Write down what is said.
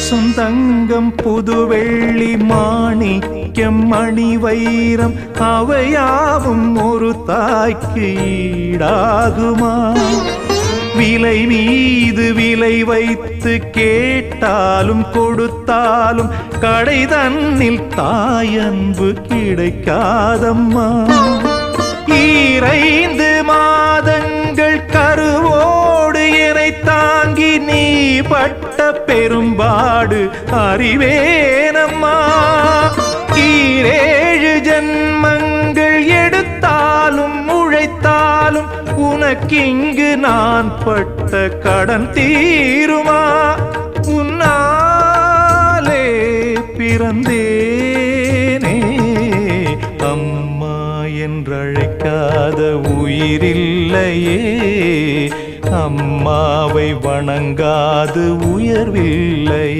சுந்தங்கம் புதுவெள்ளி மாணிக்கம் மணி வைரம் அவையாவும் ஒரு தாய்க்கு ஈடாகுமா? விலை மீது விலை வைத்து கேட்டாலும் கொடுத்தாலும் கடை தன்னில் தாயன்பு கிடைக்காதம்மா. 2 மாதங்கள் கருவோடு என்னை தாங்கி நீ பட்ட பெரும்பாடு அறிவேனம்மா. 7 ஜன்மங்கள் எடுத்தாலும் உழைத்தாலும் உனக்கிங்கு நான் பட்ட கடன் தீருமா? உன்னாலே பிறந்தேனே, அம்மா என்றழைக்காத உயிரில்லையே. அம்மாவை வணங்காது உயர்வில்லை.